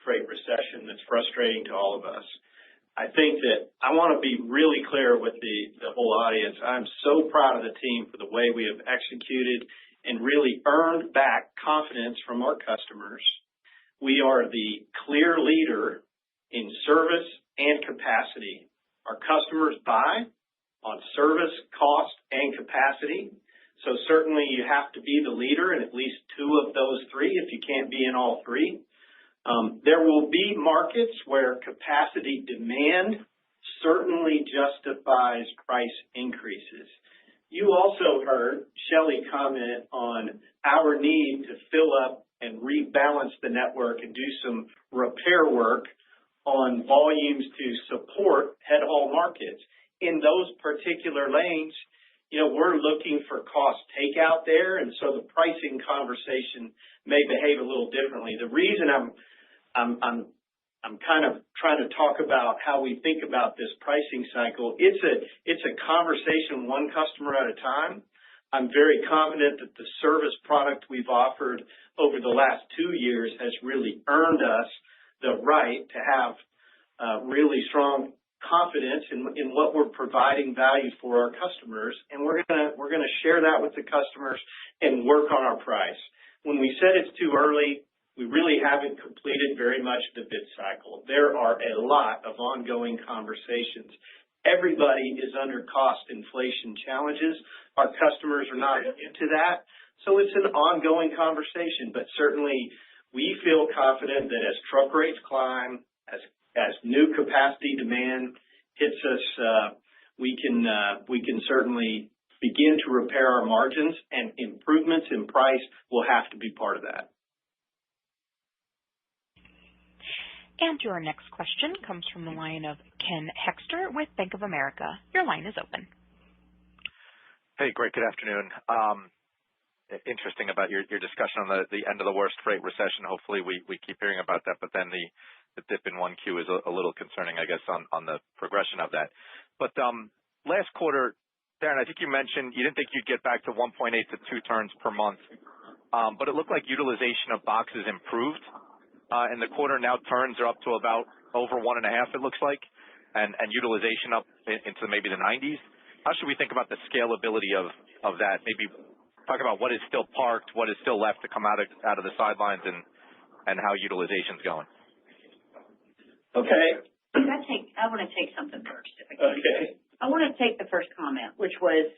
freight recession. recession that's frustrating to all of us. I think that I want to be really clear with the whole audience. I'm so proud of the team for the way we have executed and really earned back confidence from our customers. We are the clear leader in service and capacity. Our customers buy on service, cost, and capacity. So certainly you have to be the leader in at least two of those three if you can't be in all three. There will be markets where capacity demand certainly justifies price increases. You also heard Shelley comment on our need to fill up and rebalance the network and do some repair work on volumes to support head haul markets. In those particular lanes, we're looking for cost takeout there, and so the pricing conversation may behave a little differently. The reason I'm kind of trying to talk about how we think about this pricing cycle. It's a conversation one customer at a time. I'm very confident that the service product we've offered over the last 2 years has really earned us the right to have really strong confidence in what we're providing value for our customers, and we're gonna share that with the customers and work on our price. When we said it's too early, we really haven't completed very much of the bid cycle. There are a lot of ongoing conversations. Everybody is under cost inflation challenges. Our customers are not into that, so it's an ongoing conversation. But certainly, we feel confident that as truck rates climb, as new capacity demand hits us, we can certainly begin to repair our margins, and improvements in price will have to be part of that. And your next question comes from the line of Ken Hoexter with Bank of America. Your line is open. Hey, great. Good afternoon. Interesting about your discussion on the end of the worst freight recession. Hopefully we keep hearing about that, but then the dip in 1Q is a little concerning, I guess, on the progression of that. But last quarter, Darren, I think you mentioned you didn't think you'd get back to 1.8 to 2 turns per month, but it looked like utilization of boxes improved. In the quarter now, turns are up to about over 1.5, it looks like, and utilization up into maybe the 90s. How should we think about the scalability of that? Maybe talk about what is still parked, what is still left to come out of the sidelines, and how utilization's going. Okay. I want to take something first, if I can. Okay. I want to take the first comment, which was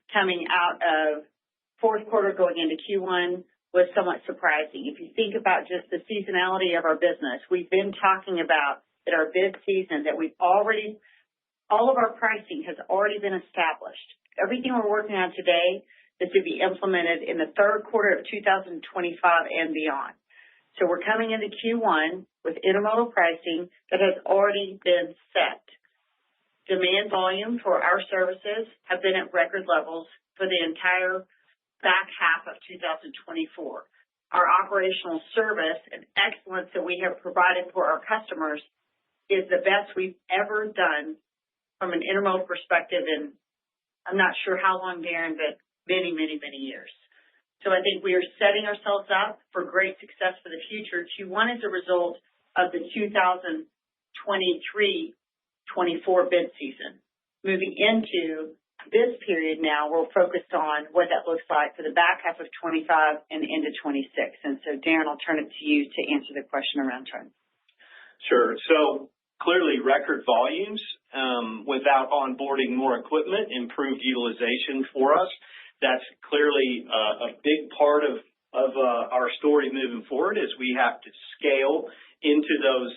coming out of fourth quarter going into Q1 was somewhat surprising. If you think about just the seasonality of our business, we've been talking about that our bid season that all of our pricing has already been established. Everything we're working on today is to be implemented in the third quarter of 2025 and beyond. So we're coming into Q1 with intermodal pricing that has already been set. Demand volume for our services have been at record levels for the entire back half of 2024. Our operational service and excellence that we have provided for our customers is the best we've ever done from an intermodal perspective in, I'm not sure how long, Darren, but many, many, many years. So I think we are setting ourselves up for great success for the future. Q1 is a result of the 2023-24 bid season. Moving into this period now, we're focused on what that looks like for the back half of 25 and into 26. And so, Darren, I'll turn it to you to answer the question around turn. Sure. So clearly record volumes without onboarding more equipment, improved utilization for us. That's clearly a big part of our story moving forward as we have to scale into those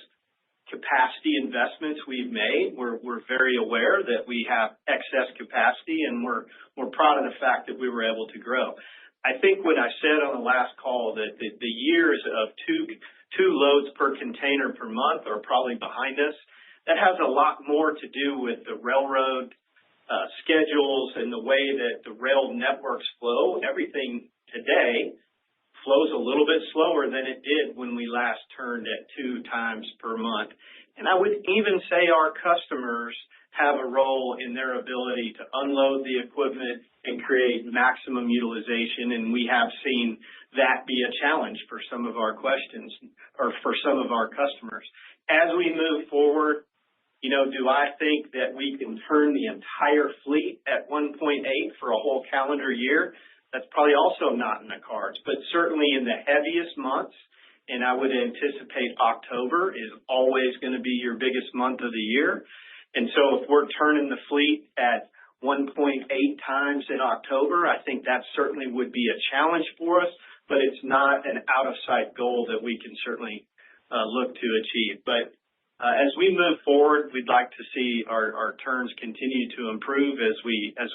capacity investments we've made. We're very aware that we have excess capacity, and we're proud of the fact that we were able to grow. I think when I said on the last call that the years of two loads per container per month are probably behind us, that has a lot more to do with the railroad schedules and the way that the rail networks flow. Everything today flows a little bit slower than it did when we last turned at 2 times per month. And I would even say our customers have a role in their ability to unload the equipment and create maximum utilization, and we have seen that be a challenge for some of our or for some of our customers. As we move forward, do I think that we can turn the entire fleet at 1.8 for a whole calendar year? That's probably also not in the cards, but certainly in the heaviest months, and I would anticipate October is always going to be your biggest month of the year. And so if we're turning the fleet at 1.8 times in October, I think that certainly would be a challenge for us, but it's not an out-of-sight goal that we can certainly look to achieve. But as we move forward, we'd like to see our turns continue to improve as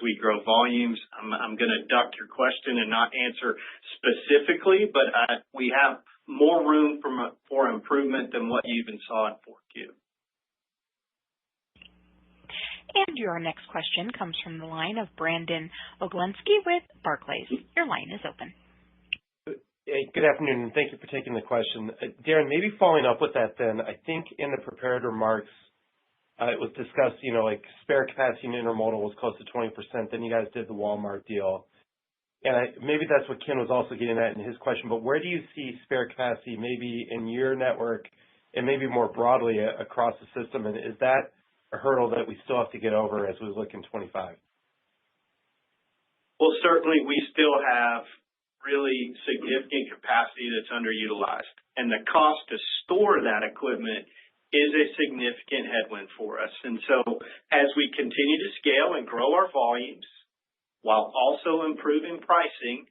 we grow volumes. I'm going to duck your question and not answer specifically, but we have more room for improvement than what you even saw in 4Q. And your next question comes from the line of Brandon Oglenski with Barclays. Your line is open. Hey, good afternoon, and thank you for taking the question. Darren, maybe following up with that then, I think in the prepared remarks, it was discussed, like spare capacity in intermodal was close to 20%. Then you guys did the Walmart deal. And maybe that's what Ken was also getting at in his question, but where do you see spare capacity maybe in your network and maybe more broadly across the system? And is that a hurdle that we still have to get over as we look in 25? Well, certainly we still have really significant capacity that's underutilized. And the cost to store that equipment is a significant headwind for us. And so as we continue to scale and grow our volumes while also improving pricing,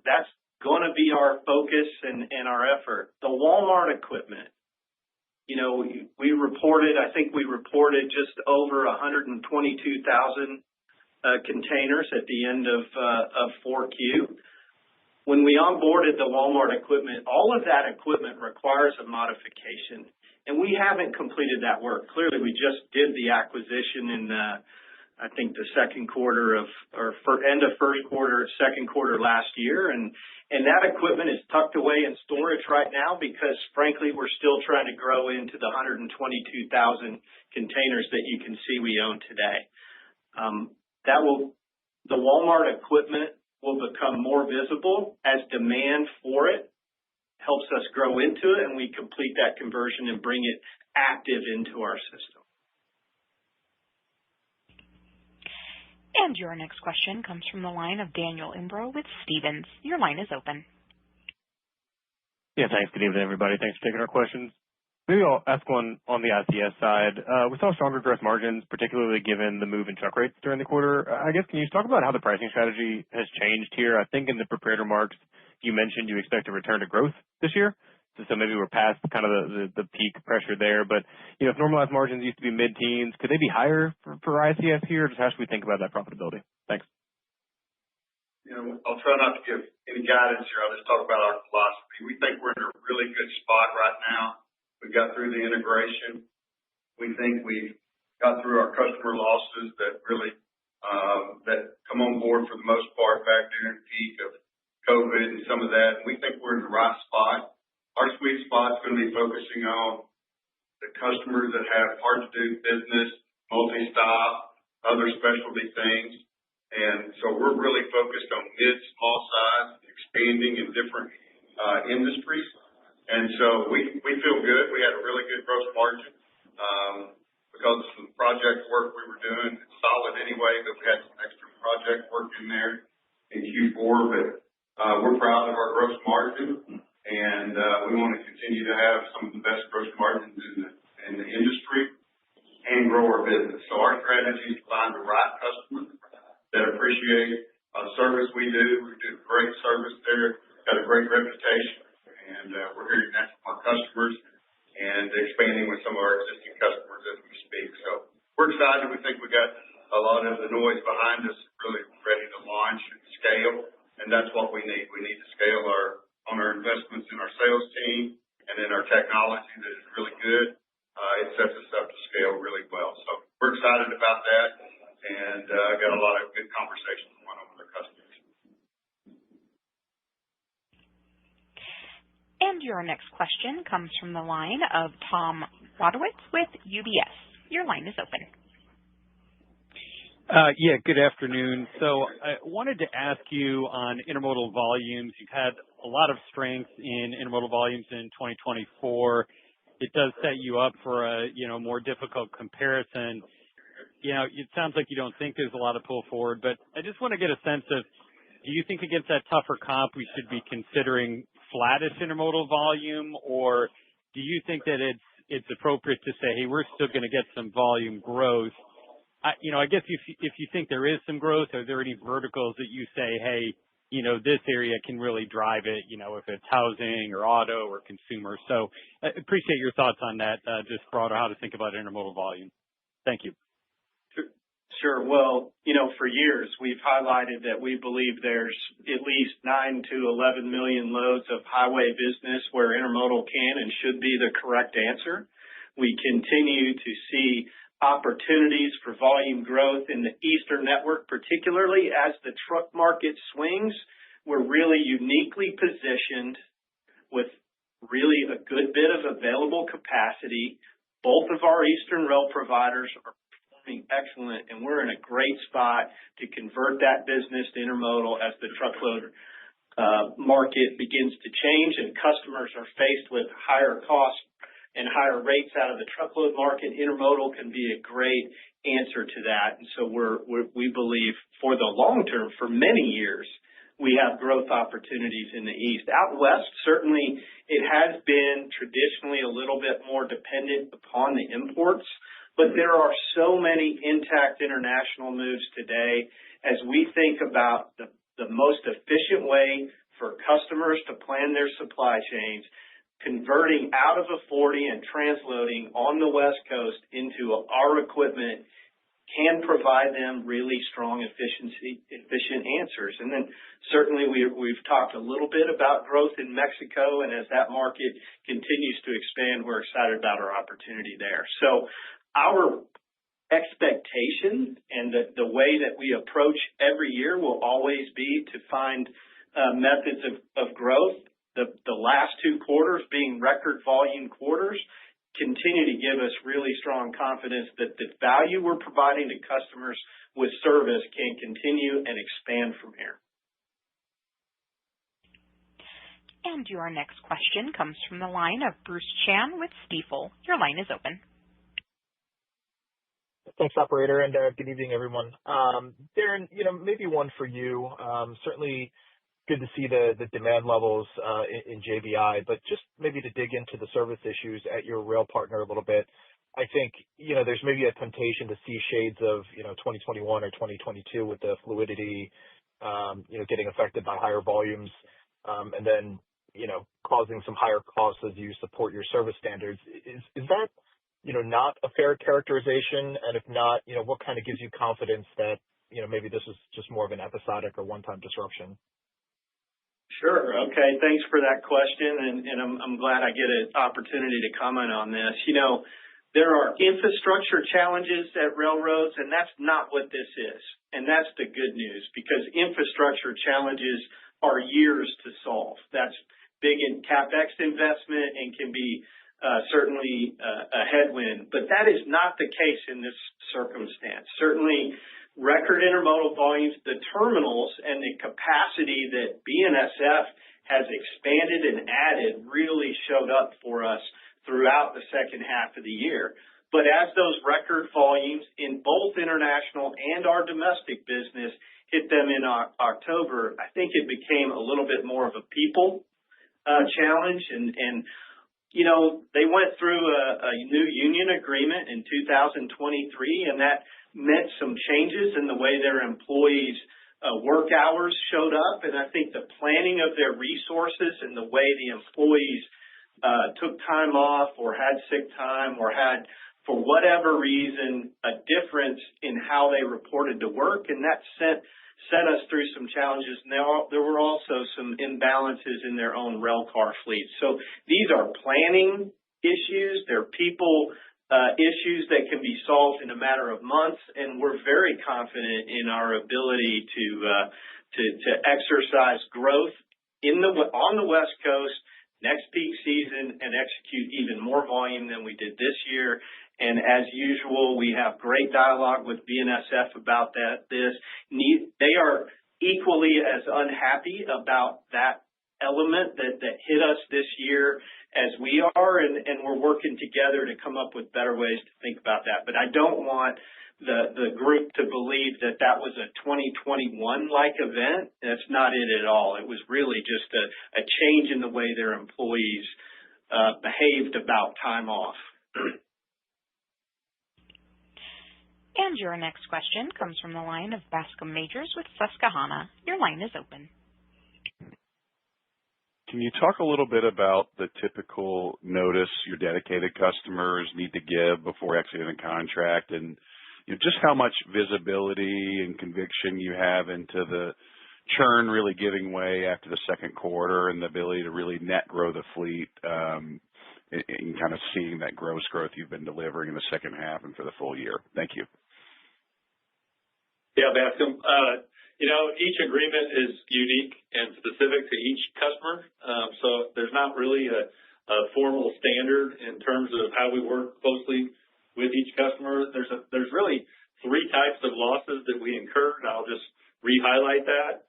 that's going to be our focus and our effort. The Walmart equipment, I think we reported just over 122,000 containers at the end of 4Q. When we onboarded the Walmart equipment, all of that equipment requires a modification, and we haven't completed that work. Clearly, we just did the acquisition in, I think, the second quarter end of first quarter, second quarter last year, and that equipment is tucked away in storage right now because, frankly, we're still trying to grow into the 122,000 containers that you can see we own today. The Walmart equipment will become more visible as demand for it helps us grow into it, and we complete that conversion and bring it active into our system. And your next question comes from the line of Daniel Imbro with Stephens. Your line is open. Yeah, thanks. Good evening, everybody. Thanks for taking our questions. Maybe I'll ask one on the ICS side. We saw stronger gross margins, particularly given the move in truck rates during the quarter. I guess, can you talk about how the pricing strategy has changed here? I think in the prepared remarks, you mentioned you expect a return to growth this year. So maybe we're past kind of the peak pressure there. But, if normalized margins used to be mid-teens, could they be higher for ICS here? Just how should we think about that profitability? Thanks. I'll try not to give any guidance here. I'll just talk about our philosophy. We think we're in a really good spot right now. We got through the integration. We think we got through our customer losses that really that come on board for the most part back during the peak of COVID and some of that. We think we're in the right spot. Our sweet spot is going to be focusing on the customers that have hard-to-do business, multi-stop, other specialty things. And so we're really focused on mid, small size, expanding in different industries. And so we feel good. We had a really good gross margin because of some project work we were doing. It's solid anyway, but we had some extra project work in there in Q4. But we're proud of our gross margin, and we want to continue to have some of the best gross margins in the industry and grow our business. So our strategy is to find the right customers that appreciate the service we do. We do great service there, got a great reputation. And we're hearing that from our customers and expanding with some of our existing customers as we speak. So we're excited. We think we got a lot of the noise behind us, really ready to launch and scale. And that's what we need. We need to scale on our investments in our sales team and in our technology that is really good. It sets us up to scale really well. So we're excited about that. And got a lot of good conversations going on with our customers. And your next question comes from the line of Tom Wadewitz with UBS. Your line is open. Yeah, good afternoon. So I wanted to ask you on intermodal volumes. You've had a lot of strength in intermodal volumes in 2024. It does set you up for a, more difficult comparison. It sounds like you don't think there's a lot of pull forward, but I just want to get a sense of, do you think against that tougher comp we should be considering flattish intermodal volume, or do you think that it's appropriate to say, hey, we're still going to get some volume growth? I guess if you think there is some growth, are there any verticals that you say, hey, this area can really drive it, if it's housing or auto or consumer? So I appreciate your thoughts on that, just broader how to think about intermodal volume. Thank you. Sure. Well, for years we've highlighted that we believe there's at least 9 to 11 million loads of highway business where intermodal can and should be the correct answer. We continue to see opportunities for volume growth in the Eastern network, particularly as the truck market swings. We're really uniquely positioned with really a good bit of available capacity. Both of our Eastern rail providers are performing excellent, and we're in a great spot to convert that business to intermodal as the truckload market begins to change and customers are faced with higher costs and higher rates out of the truckload market. Intermodal can be a great answer to that. And so we believe for the long term, for many years, we have growth opportunities in the East. Out West, certainly it has been traditionally a little bit more dependent upon the imports, but there are so many intact international moves today as we think about the most efficient way for customers to plan their supply chains. Converting out of a 40 and transloading on the West Coast into our equipment can provide them really strong, efficient answers. And then certainly we've talked a little bit about growth in Mexico, and as that market continues to expand, we're excited about our opportunity there. So our expectation and the way that we approach every year will always be to find methods of growth. The last 2 quarters being record volume quarters continue to give us really strong confidence that the value we're providing to customers with service can continue and expand from here. And your next question comes from the line of Bruce Chan with Stifel. Your line is open. Thanks, operator, and good evening, everyone. Darren, maybe one for you. Certainly good to see the demand levels in JBI, but just maybe to dig into the service issues at your rail partner a little bit. I think, there's maybe a temptation to see shades of, 2021 or 2022 with the fluidity, getting affected by higher volumes, and then, causing some higher costs as you support your service standards. Is that, not a fair characterization? And if not, what kind of gives you confidence that, maybe this is just more of an episodic or one-time disruption? Sure. Okay. Thanks for that question. And I'm glad I get an opportunity to comment on this. There are infrastructure challenges at railroads, and that's not what this is. And that's the good news, because infrastructure challenges are years to solve. That's big in CapEx investment and can be certainly a headwind. But that is not the case in this circumstance. Certainly, record intermodal volumes, the terminals and the capacity that BNSF has expanded and added really showed up for us throughout the second half of the year. But as those record volumes in both international and our domestic business hit them in October, I think it became a little bit more of a people challenge. And they went through a new union agreement in 2023, and that meant some changes in the way their employees' work hours showed up. And I think the planning of their resources and the way the employees took time off or had sick time or had, for whatever reason, a difference in how they reported to work. And that sent us through some challenges. And there were also some imbalances in their own rail car fleet. So these are planning issues. They're people issues that can be solved in a matter of months, and we're very confident in our ability to exercise growth on the West Coast next peak season and execute even more volume than we did this year. And as usual, we have great dialogue with BNSF about They are equally as unhappy about that element that hit us this year as we are, and we're working together to come up with better ways to think about that. But I don't want the group to believe that was a 2021-like event. That's not it at all. It was really just a change in the way their employees behaved about time off. And your next question comes from the line of Bascome Majors with Susquehanna. Your line is open. Can you talk a little bit about the typical notice your dedicated customers need to give before exiting a contract, and just how much visibility and conviction you have into the churn really giving way after the second quarter and the ability to really net grow the fleet and kind of seeing that gross growth you've been delivering in the second half and for the full year? Thank you. Yeah, Bascome. Each agreement is unique and specific to each customer. So there's not really a formal standard in terms of how we work closely with each customer. There's really three types of losses that we incur, and I'll just re-highlight that.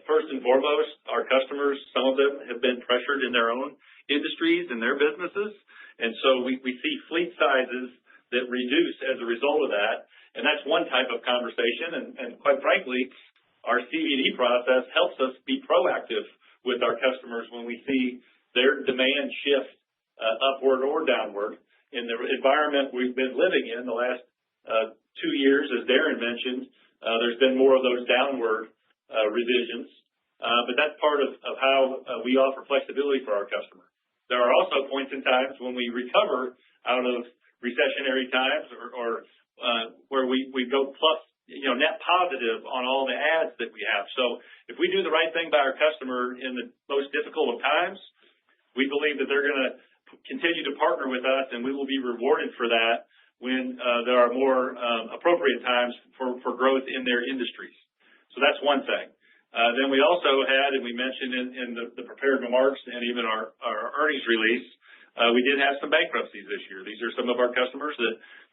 First and foremost, our customers, some of them have been pressured in their own industries and their businesses. And so we see fleet sizes that reduce as a result of that. And that's one type of conversation. And quite frankly, our CVD process helps us be proactive with our customers when we see their demand shift upward or downward. In the environment we've been living in the last 2 years, as Darren mentioned, there's been more of those downward revisions. But that's part of how we offer flexibility for our customer. There are also points in times when we recover out of recessionary times or where we go plus, net positive on all the adds that we have. So if we do the right thing by our customer in the most difficult of times, we believe that they're going to continue to partner with us, and we will be rewarded for that when there are more appropriate times for growth in their industries. So that's one thing. Then we also had, and we mentioned in the prepared remarks and even our earnings release, we did have some bankruptcies this year. These are some of our customers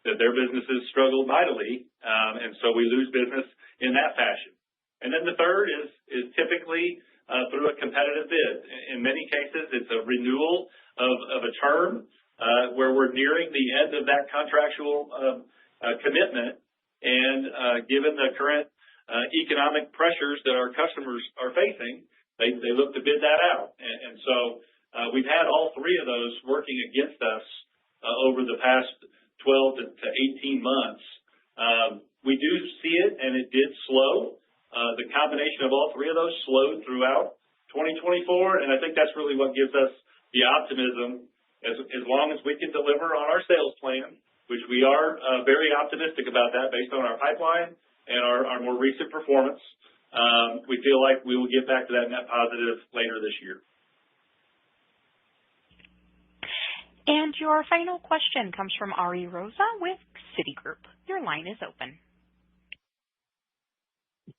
that their businesses struggled mightily, and so we lose business in that fashion. And then the third is typically through a competitive bid. In many cases, it's a renewal of a term where we're nearing the end of that contractual commitment. And given the current economic pressures that our customers are facing, they look to bid that out. And so we've had all three of those working against us over the past 12 to 18 months. We do see it, and it did slow. The combination of all three of those slowed throughout 2024, and I think that's really what gives us the optimism. As long as we can deliver on our sales plan, which we are very optimistic about that based on our pipeline and our more recent performance, we feel like we will get back to that net positive later this year. And your final question comes from Ari Rosa with Citigroup. Your line is open.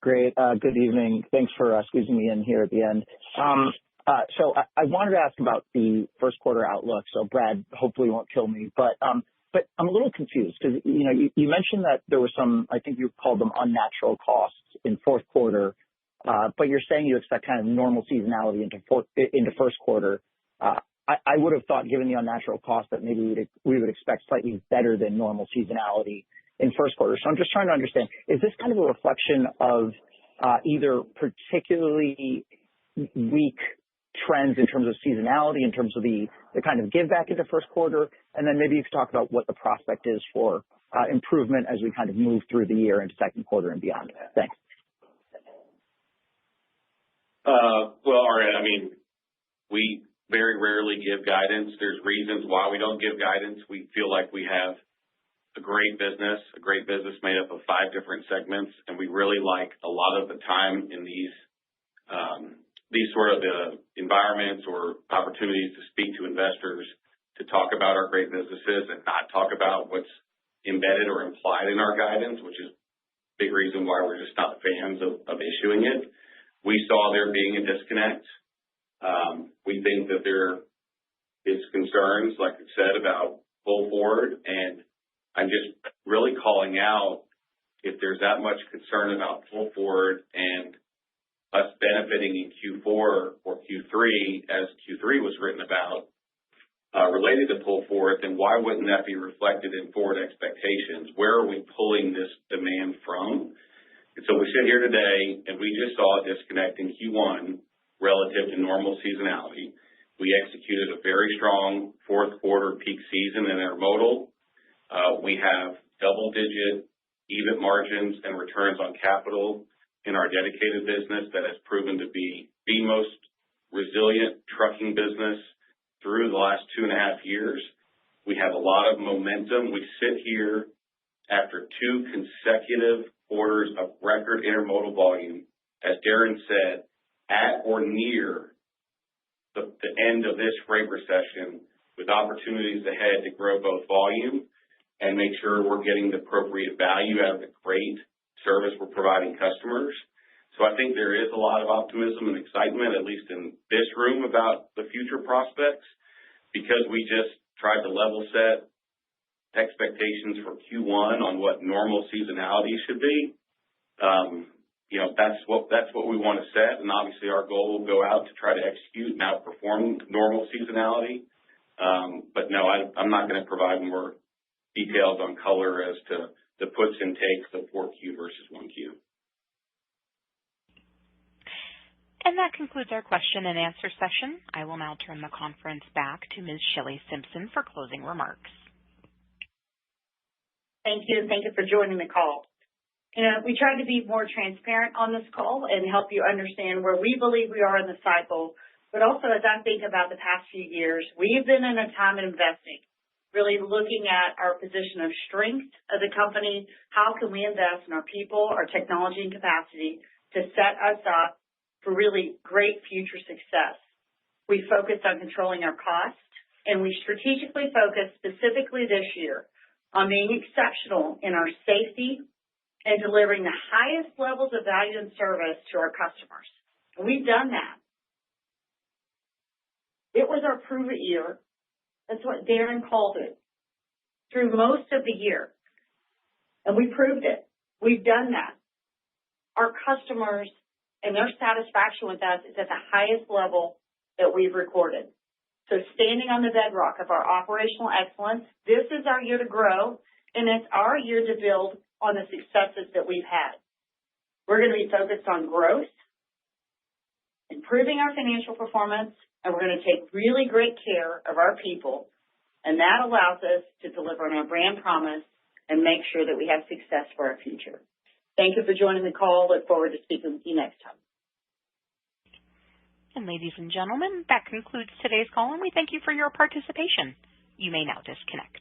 Great. Good evening. Thanks for squeezing me in here at the end. So I wanted to ask about the first quarter outlook. So Brad hopefully won't kill me, but I'm a little confused because you mentioned that there were some, I think you called them unnatural costs in fourth quarter, but you're saying you expect kind of normal seasonality into first quarter. I would have thought, given the unnatural cost, that maybe we would expect slightly better than normal seasonality in first quarter. So I'm just trying to understand, is this kind of a reflection of either particularly weak trends in terms of seasonality, in terms of the kind of give back into first quarter, and then maybe you could talk about what the prospect is for improvement as we kind of move through the year into second quarter and beyond? Thanks. Well, Ari, we very rarely give guidance. There's reasons why we don't give guidance. We feel like we have a great business made up of 5 different segments, and we really like a lot of the time in these sort of environments or opportunities to speak to investors to talk about our great businesses and not talk about what's embedded or implied in our guidance, which is a big reason why we're just not fans of issuing it. We saw there being a disconnect. We think that there is concerns, like I said, about pull forward, and I'm just really calling out if there's that much concern about pull forward and us benefiting in Q4 or Q3, as Q3 was written about, related to pull forward, then why wouldn't that be reflected in forward expectations? Where are we pulling this demand from? And so we sit here today, and we just saw a disconnect in Q1 relative to normal seasonality. We executed a very strong fourth quarter peak season in intermodal. We have double-digit EBIT margins and returns on capital in our dedicated business that has proven to be the most resilient trucking business through the last 2.5 years. We have a lot of momentum. We sit here after 2 consecutive quarters of record intermodal volume, as Darren said, at or near the end of this freight recession, with opportunities ahead to grow both volume and make sure we're getting the appropriate value out of the great service we're providing customers. So I think there is a lot of optimism and excitement, at least in this room, about the future prospects, because we just tried to level set expectations for Q1 on what normal seasonality should be. That's what we want to set, and obviously our goal will go out to try to execute and outperform normal seasonality. But no, I'm not going to provide more details on color as to the puts and takes of 4Q versus 1Q. And that concludes our question and answer session. I will now turn the conference back to Ms. Shelley Simpson for closing remarks. Thank you, and thank you for joining the call. We tried to be more transparent on this call and help you understand where we believe we are in the cycle. But also, as I think about the past few years, we've been in a time of investing, really looking at our position of strength as a company. How can we invest in our people, our technology, and capacity to set us up for really great future success? We focused on controlling our costs, and we strategically focused specifically this year on being exceptional in our safety and delivering the highest levels of value and service to our customers. And we've done that. It was our prove it year. That's what Darren called it, through most of the year. And we proved it. We've done that. Our customers and their satisfaction with us is at the highest level that we've recorded. So standing on the bedrock of our operational excellence, this is our year to grow, and it's our year to build on the successes that we've had. We're going to be focused on growth, improving our financial performance, and we're going to take really great care of our people, and that allows us to deliver on our brand promise and make sure that we have success for our future. Thank you for joining the call. Look forward to speaking with you next time. And ladies and gentlemen, that concludes today's call, and we thank you for your participation. You may now disconnect.